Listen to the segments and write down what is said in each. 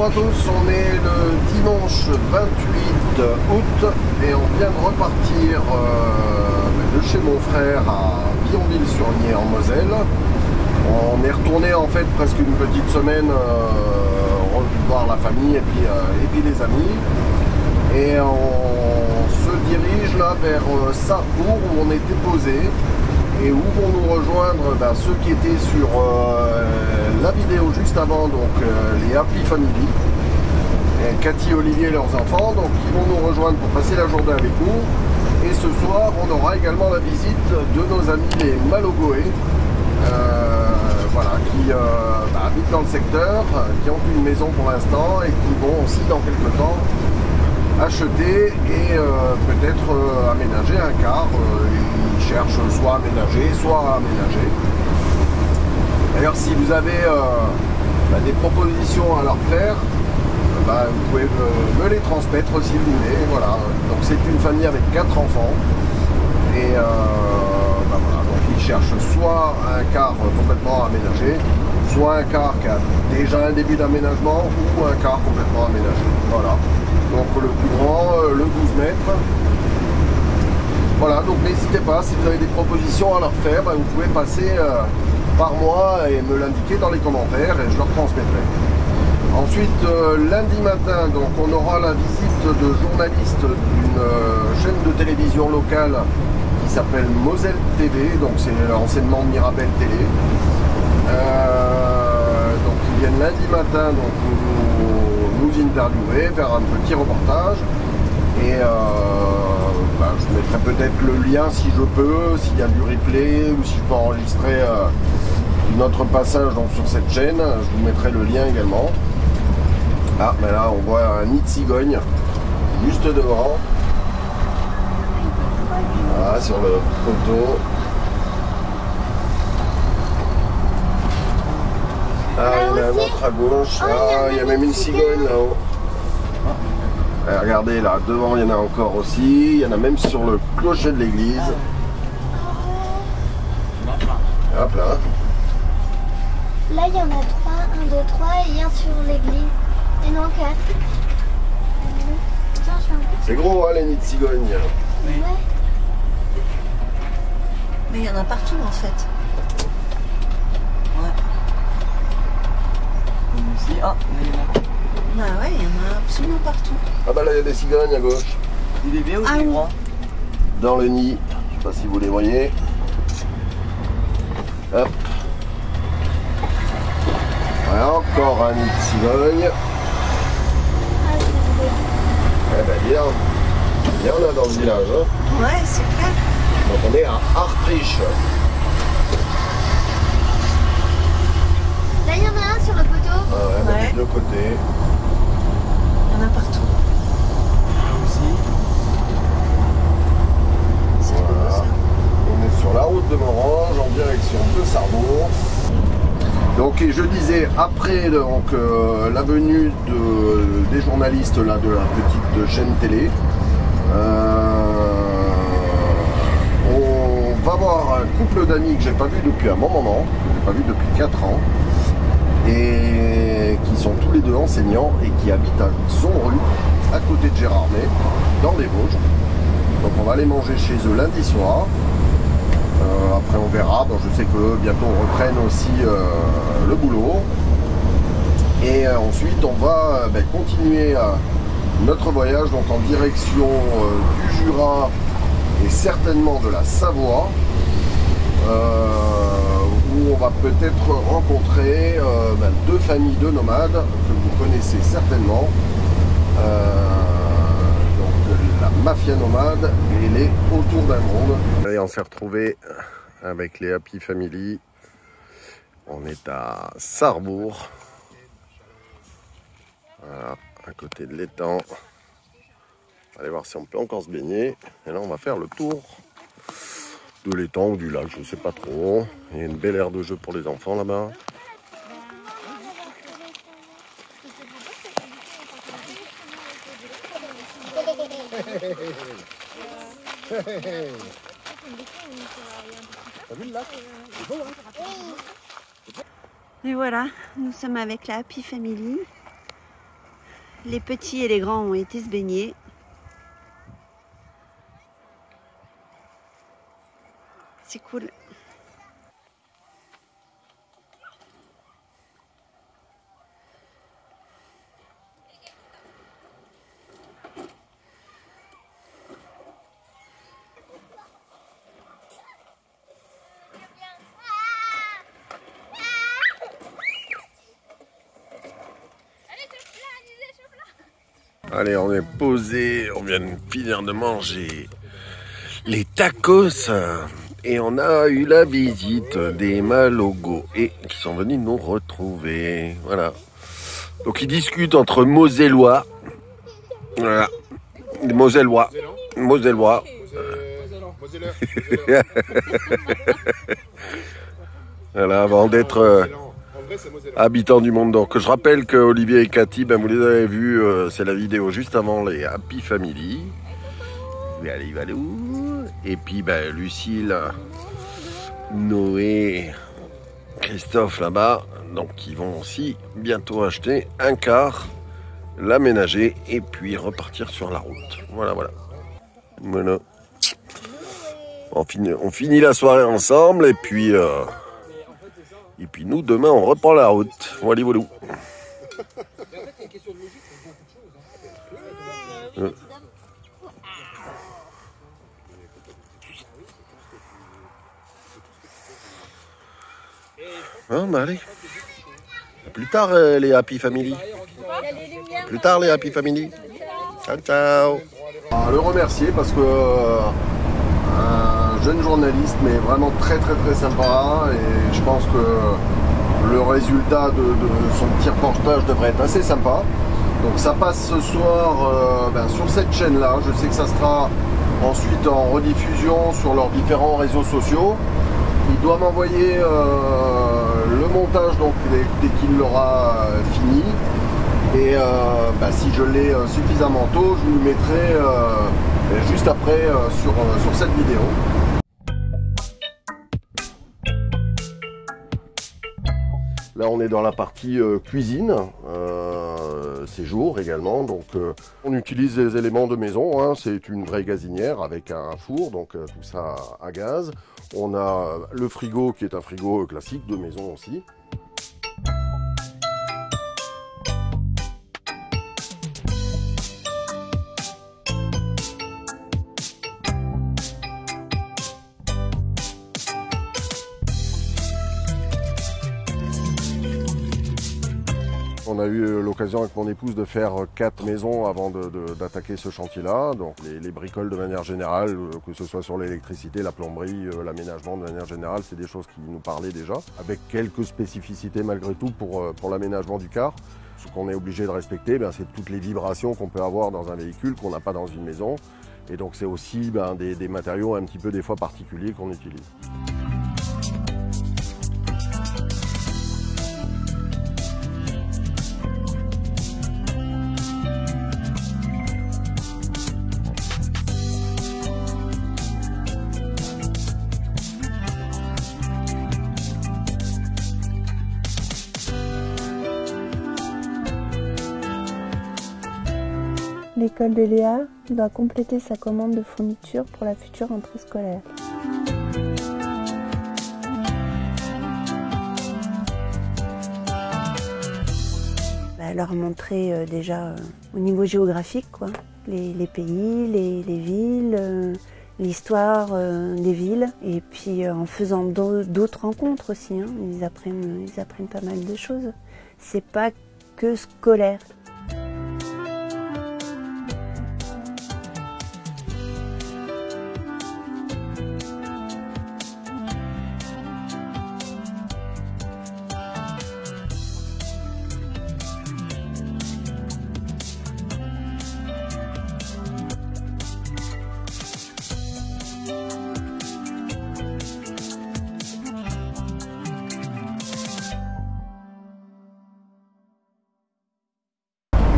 Bonjour à tous, on est le dimanche 28 août et on vient de repartir de chez mon frère à Vionville-sur-Nier en Moselle. On est retourné en fait presque une petite semaine voir la famille et puis les amis. Et on se dirige là vers Sarrebourg où on était posé et où vont nous rejoindre ceux qui étaient sur la vidéo juste avant, donc les Happy Family, et Cathy et Olivier et leurs enfants, donc ils vont nous rejoindre pour passer la journée avec nous. Et ce soir on aura également la visite de nos amis les Malogoé, voilà, qui habitent dans le secteur, qui ont une maison pour l'instant et qui vont aussi dans quelques temps acheter et peut-être aménager un car. Ils cherchent soit aménager, soit aménager. D'ailleurs, si vous avez des propositions à leur faire, vous pouvez me les transmettre si vous voulez. Voilà. Donc c'est une famille avec 4 enfants et voilà. Donc ils cherchent soit un car complètement aménagé, soit un car qui a déjà un début d'aménagement ou un car complètement aménagé. Voilà. Donc le plus grand, le 12 mètres. Voilà, donc n'hésitez pas, si vous avez des propositions à leur faire, vous pouvez passer par moi et me l'indiquer dans les commentaires et je leur transmettrai. Ensuite, lundi matin, donc on aura la visite de journalistes d'une chaîne de télévision locale qui s'appelle Moselle TV, donc c'est l'anciennement Mirabel Télé. Donc ils viennent lundi matin donc, nous interviewer, faire un petit reportage. Et je mettrai peut-être le lien si je peux, s'il y a du replay ou si je peux enregistrer notre passage donc, sur cette chaîne, je vous mettrai le lien également. Ah, mais là on voit un nid de cigogne juste devant. Voilà, sur le poteau. Ah, il y en a un autre à gauche. Ah, il y a même une cigogne là-haut. Regardez là, devant il y en a encore aussi, il y en a même sur le clocher de l'église. Hop là. Là il y en a 3, 1, 2, 3 et un sur l'église. Et non 4. C'est gros hein, les nids de cigogne. Oui. Ouais. Mais il y en a partout en fait. Ouais. Comme ici. Ah, mais il y en a. Bah ouais, il y en a absolument partout. Ah bah là il y a des cigognes à gauche. Il est bien ou il est grand? Dans le nid, je sais pas si vous les voyez. Hop. Voilà, encore un nid de cigogne. Eh ben il y en a dans le village. Hein. Ouais, c'est clair. Donc on est à Artriche. Là il y en a un sur le poteau. Ah ouais, des deux côtés. Il y en a partout. Là aussi. C'est voilà. beau ça. On est sur la route de Morange en direction de Sarrebourg. Donc et je disais après donc la venue des journalistes là, de la petite chaîne télé, on va voir un couple d'amis que j'ai pas vu depuis un bon moment, que j'ai pas vu depuis 4 ans. Et qui sont tous les deux enseignants et qui habitent à Zonru, à côté de Gérardmer, dans les Vosges. Donc on va aller manger chez eux lundi soir. Après on verra, bon, je sais que bientôt on reprenne aussi le boulot. Et ensuite on va continuer notre voyage donc en direction du Jura et certainement de la Savoie. Où on va peut-être rencontrer 2 familles de nomades que vous connaissez certainement. Donc la mafia nomade et les autour d'un monde. Allez, on s'est retrouvé avec les Happy Family. On est à Sarrebourg. Voilà, à côté de l'étang. On va aller voir si on peut encore se baigner. Et là on va faire le tour de l'étang ou du lac, je ne sais pas trop. Il y a une belle aire de jeu pour les enfants là-bas. T'as vu le lac? C'est beau, hein? Et voilà, nous sommes avec la Happy Family. Les petits et les grands ont été se baigner. C'est cool. Allez, on est posé, on vient de finir de manger les tacos et on a eu la visite des Malogos et qui sont venus nous retrouver. Voilà. Donc ils discutent entre Mosellois. Voilà. Mosellois. Voilà, avant d'être habitants du monde. Donc je rappelle que Olivier et Cathy, ben, vous les avez vus, c'est la vidéo juste avant les Happy Family. Il va aller où? Et puis ben, Lucille, Noé, Christophe là-bas, donc ils vont aussi bientôt acheter un car, l'aménager et puis repartir sur la route. Voilà. Voilà. On finit la soirée ensemble et puis nous, demain, on reprend la route. Voilà. Bah allez. Plus tard, les Happy Family. Plus tard, les Happy Family. Ciao, ciao. Le remercier parce que un jeune journaliste, mais vraiment très sympa, et je pense que le résultat de son petit reportage devrait être assez sympa. Donc ça passe ce soir sur cette chaîne là. Je sais que ça sera ensuite en rediffusion sur leurs différents réseaux sociaux. Il doit m'envoyer le montage donc dès qu'il l'aura fini. Et si je l'ai suffisamment tôt, je vous le mettrai juste après sur cette vidéo. Là on est dans la partie cuisine, séjour également, donc on utilise les éléments de maison, hein. C'est une vraie gazinière avec un four, donc tout ça à gaz. On a le frigo qui est un frigo classique de maison aussi. On a eu l'occasion avec mon épouse de faire 4 maisons avant d'attaquer ce chantier-là. Donc les bricoles de manière générale, que ce soit sur l'électricité, la plomberie, l'aménagement de manière générale, c'est des choses qui nous parlaient déjà. Avec quelques spécificités malgré tout pour l'aménagement du car. Ce qu'on est obligé de respecter, c'est toutes les vibrations qu'on peut avoir dans un véhicule qu'on n'a pas dans une maison. Et donc c'est aussi des matériaux un petit peu des fois particuliers qu'on utilise. L'école de Léa doit compléter sa commande de fourniture pour la future rentrée scolaire. Leur montrer déjà au niveau géographique, quoi, les pays, les villes, l'histoire des villes, et puis en faisant d'autres rencontres aussi, hein. Ils apprennent pas mal de choses. C'est pas que scolaire.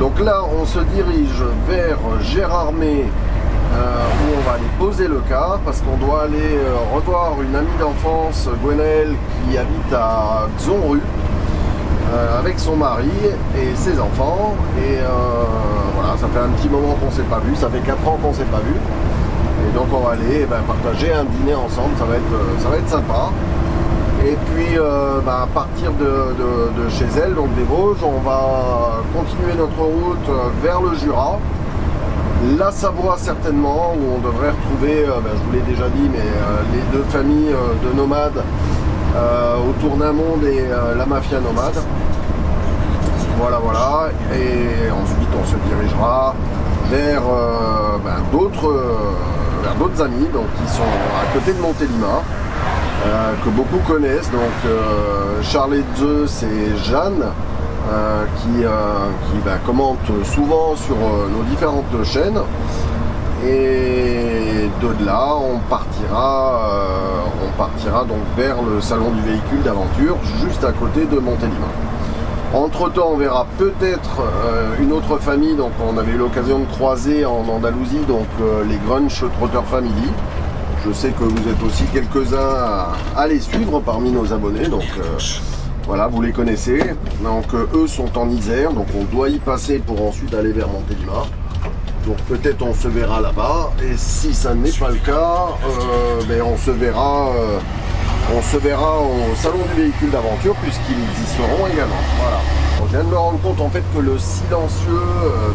Donc là, on se dirige vers Gérardmer, où on va aller poser le car, parce qu'on doit aller revoir une amie d'enfance, Gwenaëlle, qui habite à Xonru. avec son mari et ses enfants. Et voilà, ça fait un petit moment qu'on ne s'est pas vu, ça fait 4 ans qu'on ne s'est pas vu. Et donc on va aller partager un dîner ensemble, ça va être sympa. Et puis à partir de chez elle, donc des Vosges, on va continuer notre route vers le Jura. La Savoie certainement, où on devrait retrouver, je vous l'ai déjà dit, mais les 2 familles de nomades autour d'un monde et la mafia nomade. Voilà. Et ensuite on se dirigera vers d'autres amis donc, qui sont à côté de Montélimar, que beaucoup connaissent. Donc Charles et Zeus et Jeanne, qui commente souvent sur nos différentes chaînes. Et de là, on partira donc vers le salon du véhicule d'aventure, juste à côté de Montélimar. Entre temps, on verra peut-être une autre famille. Donc on avait eu l'occasion de croiser en Andalousie, donc les Grunch Trotter Family. Je sais que vous êtes aussi quelques-uns à les suivre parmi nos abonnés, donc voilà, vous les connaissez. Donc eux sont en Isère, donc on doit y passer pour ensuite aller vers Montélimar. Donc peut-être on se verra là-bas, et si ça n'est pas le cas, on se verra au salon du véhicule d'aventure, puisqu'ils y seront également. Voilà. Donc, je viens de me rendre compte en fait que le silencieux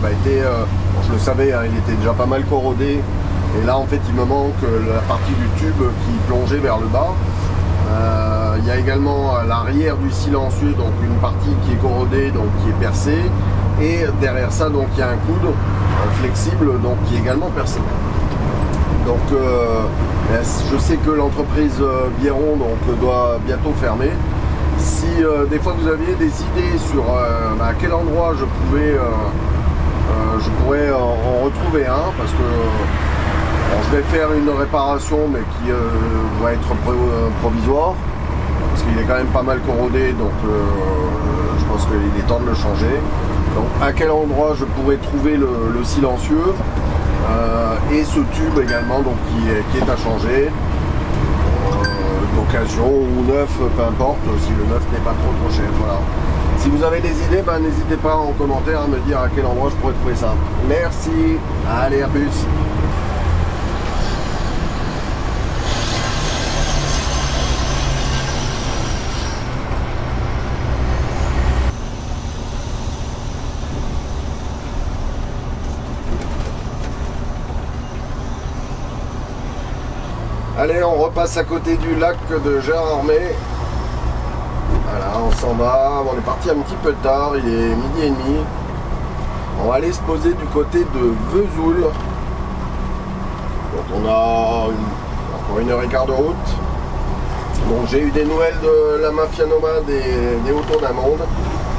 je le savais, hein, il était déjà pas mal corrodé. Et là en fait il me manque la partie du tube qui plongeait vers le bas. Il y a également à l'arrière du silencieux donc une partie qui est corrodée, donc qui est percée. Et derrière ça donc il y a un coude flexible donc qui est également percé. Donc je sais que l'entreprise Biéron donc doit bientôt fermer. Si des fois vous aviez des idées sur à quel endroit je pourrais en retrouver un, parce que je vais faire une réparation mais qui va être provisoire, parce qu'il est quand même pas mal corrodé, donc je pense qu'il est temps de le changer. Donc à quel endroit je pourrais trouver le silencieux et ce tube également donc, qui est à changer, d'occasion ou neuf, peu importe, si le neuf n'est pas trop cher. Voilà. Si vous avez des idées, n'hésitez pas en commentaire à me dire à quel endroit je pourrais trouver ça. Merci, allez, à plus. Allez, on repasse à côté du lac de Gérardmer. Voilà, on s'en va. On est parti un petit peu tard, il est 12h30. On va aller se poser du côté de Vesoul. Donc on a encore 1h15 de route. Donc j'ai eu des nouvelles de la mafia nomade des Autour d'un monde,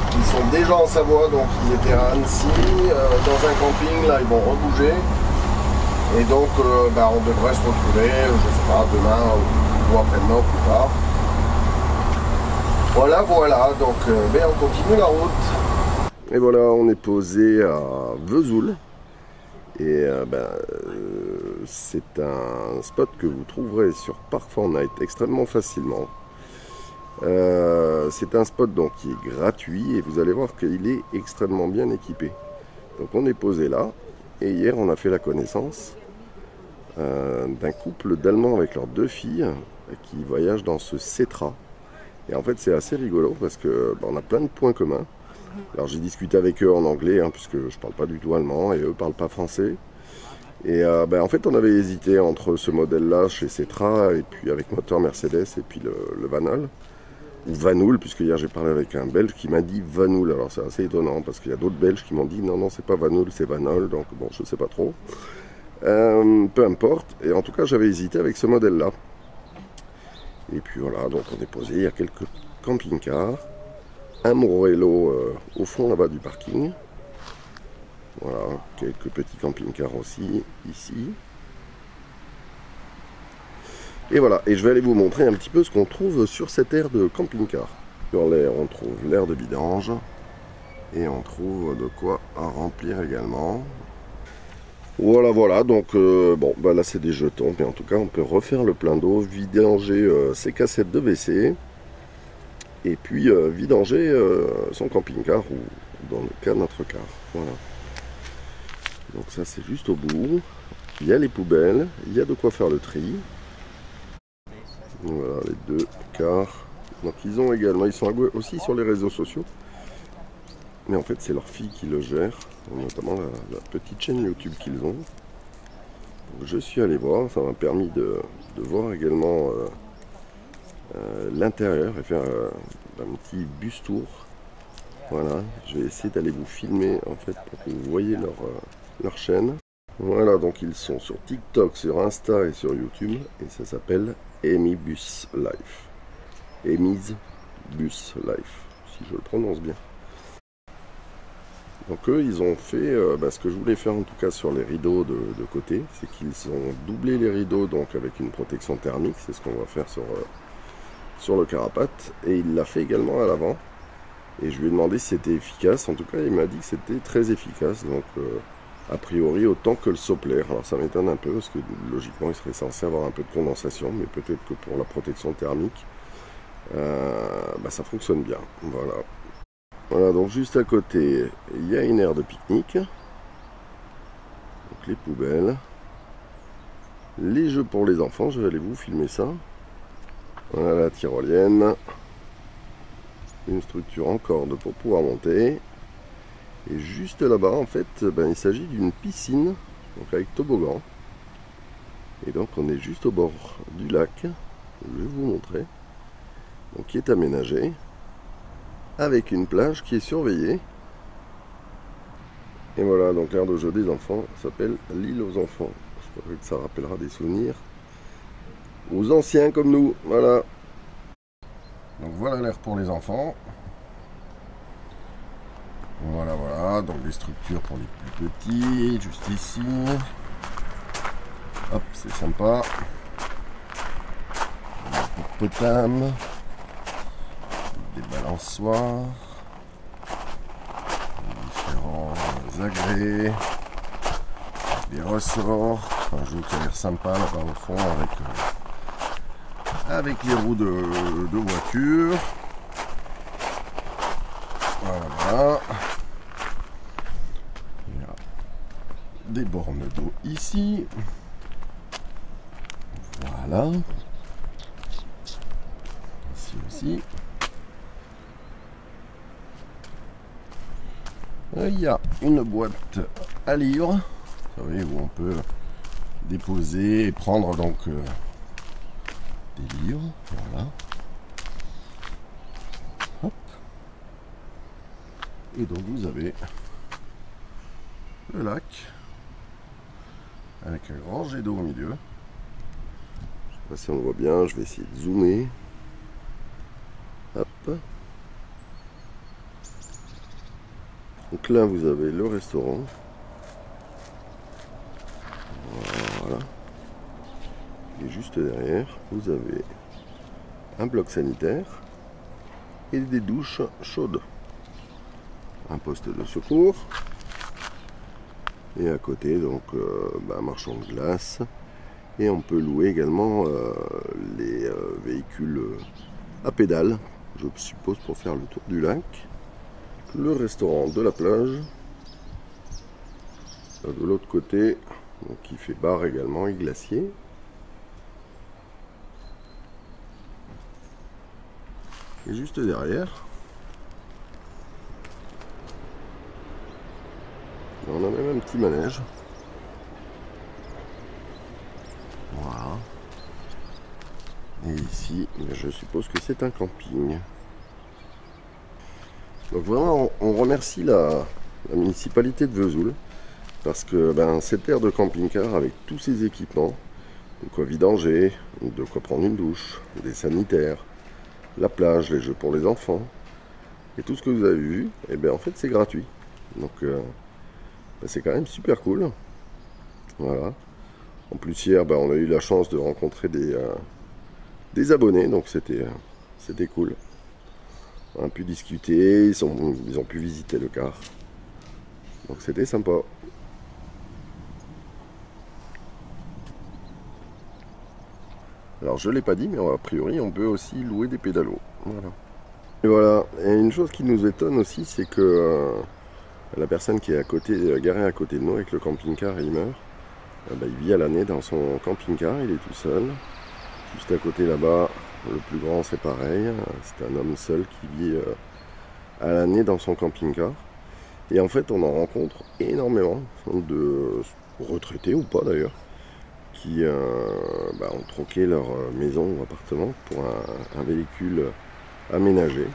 qui sont déjà en Savoie, donc ils étaient à Annecy, dans un camping, là ils vont rebouger. Et donc on devrait se retrouver, je sais pas, demain ou après-demain ou plus tard. Voilà, donc on continue la route. Et voilà, on est posé à Vesoul. Et c'est un spot que vous trouverez sur Park4Night extrêmement facilement. C'est un spot donc qui est gratuit et vous allez voir qu'il est extrêmement bien équipé. Donc on est posé là et hier on a fait la connaissance d'un couple d'Allemands avec leurs 2 filles qui voyagent dans ce Cetra. Et en fait c'est assez rigolo parce que on a plein de points communs. Alors j'ai discuté avec eux en anglais puisque je parle pas du tout allemand et eux parlent pas français. Et en fait on avait hésité entre ce modèle là chez Cetra et puis avec moteur Mercedes et puis le Vanol. Ou Vanoul, puisque hier j'ai parlé avec un Belge qui m'a dit Vanoul. Alors c'est assez étonnant parce qu'il y a d'autres Belges qui m'ont dit non c'est pas Vanoul, c'est Vanol, donc bon je sais pas trop. Peu importe, et en tout cas j'avais hésité avec ce modèle là. Et puis voilà, donc on est posé, il y a quelques camping-cars, un Morello au fond là-bas du parking. Voilà, quelques petits camping-cars aussi ici. Et voilà, et je vais aller vous montrer un petit peu ce qu'on trouve sur cette aire de camping-car. Sur l'aire, on trouve l'aire de vidange. Et on trouve de quoi à remplir également. Voilà, donc là c'est des jetons, mais en tout cas on peut refaire le plein d'eau, vidanger ses cassettes de WC. et puis vidanger son camping-car ou dans le cas de notre car. Voilà. Donc ça c'est juste au bout. Il y a les poubelles, il y a de quoi faire le tri. Voilà les deux cars. Donc ils sont aussi sur les réseaux sociaux. Mais en fait c'est leur fille qui le gère, notamment la petite chaîne YouTube qu'ils ont. Donc, je suis allé voir, ça m'a permis de voir également l'intérieur et faire un petit bus tour. Voilà, je vais essayer d'aller vous filmer en fait pour que vous voyez leur chaîne. Voilà, donc ils sont sur TikTok, sur Insta et sur YouTube et ça s'appelle Amy Bus Life. Amy's Bus Life, si je le prononce bien. Donc eux, ils ont fait ce que je voulais faire en tout cas sur les rideaux de côté, c'est qu'ils ont doublé les rideaux donc avec une protection thermique, c'est ce qu'on va faire sur le carapate, et il l'a fait également à l'avant. Et je lui ai demandé si c'était efficace, en tout cas il m'a dit que c'était très efficace, donc a priori autant que le soplair. Alors ça m'étonne un peu parce que logiquement il serait censé avoir un peu de condensation, mais peut-être que pour la protection thermique, ça fonctionne bien. Voilà. Voilà, donc juste à côté, il y a une aire de pique-nique. Donc les poubelles. Les jeux pour les enfants, je vais aller vous filmer ça. Voilà la tyrolienne. Une structure en corde pour pouvoir monter. Et juste là-bas, en fait, il s'agit d'une piscine, donc avec toboggan. Et donc on est juste au bord du lac. Je vais vous montrer. Donc qui est aménagé. Avec une plage qui est surveillée. Et voilà, donc l'aire de jeu des enfants s'appelle l'île aux enfants. J'espère que ça rappellera des souvenirs aux anciens comme nous. Voilà. Donc voilà l'aire pour les enfants. Voilà, donc des structures pour les plus petits, juste ici. Hop, c'est sympa. Des potames. Des balançoires, différents agrès, des ressorts, un jeu qui a l'air sympa là-bas au fond avec les roues de voiture. Voilà. Il y a des bornes d'eau ici. Voilà. Ici aussi. Il y a une boîte à livres, vous savez, où on peut déposer et prendre donc des livres. Voilà. Hop. Et donc vous avez le lac avec un grand jet d'eau au milieu. Je ne sais pas si on le voit bien, je vais essayer de zoomer. Hop. Donc là vous avez le restaurant. Voilà. Et juste derrière, vous avez un bloc sanitaire et des douches chaudes. Un poste de secours. Et à côté, donc, un marchand de glace. Et on peut louer également les véhicules à pédales, je suppose, pour faire le tour du lac. Le restaurant de la plage. De l'autre côté, donc, qui fait bar également et glacier. Et juste derrière, on a même un petit manège. Voilà. Et ici, je suppose que c'est un camping. Donc vraiment, on remercie la municipalité de Vesoul parce que cette aire de camping-car avec tous ces équipements, de quoi vidanger, de quoi prendre une douche, des sanitaires, la plage, les jeux pour les enfants, et tout ce que vous avez vu, et en fait c'est gratuit. Donc c'est quand même super cool. Voilà. En plus hier, on a eu la chance de rencontrer des abonnés, donc c'était cool. On a pu discuter, ils ont pu visiter le car. Donc c'était sympa. Alors je ne l'ai pas dit, mais a priori on peut aussi louer des pédalos. Voilà. Et voilà, et une chose qui nous étonne aussi, c'est que la personne qui est à côté, garée à côté de nous avec le camping-car et il meurt, il vit à l'année dans son camping-car, il est tout seul. Juste à côté là-bas, le plus grand c'est pareil, c'est un homme seul qui vit à l'année dans son camping-car. Et en fait on en rencontre énormément de retraités ou pas d'ailleurs, qui ont troqué leur maison ou appartement pour un véhicule aménagé.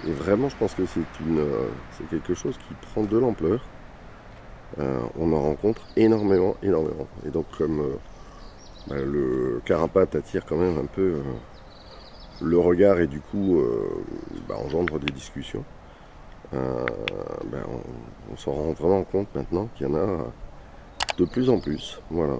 Et vraiment, je pense que c'est quelque chose qui prend de l'ampleur. On en rencontre énormément. Et donc, comme le carapate attire quand même un peu le regard et du coup engendre des discussions, on s'en rend vraiment compte maintenant qu'il y en a de plus en plus. Voilà.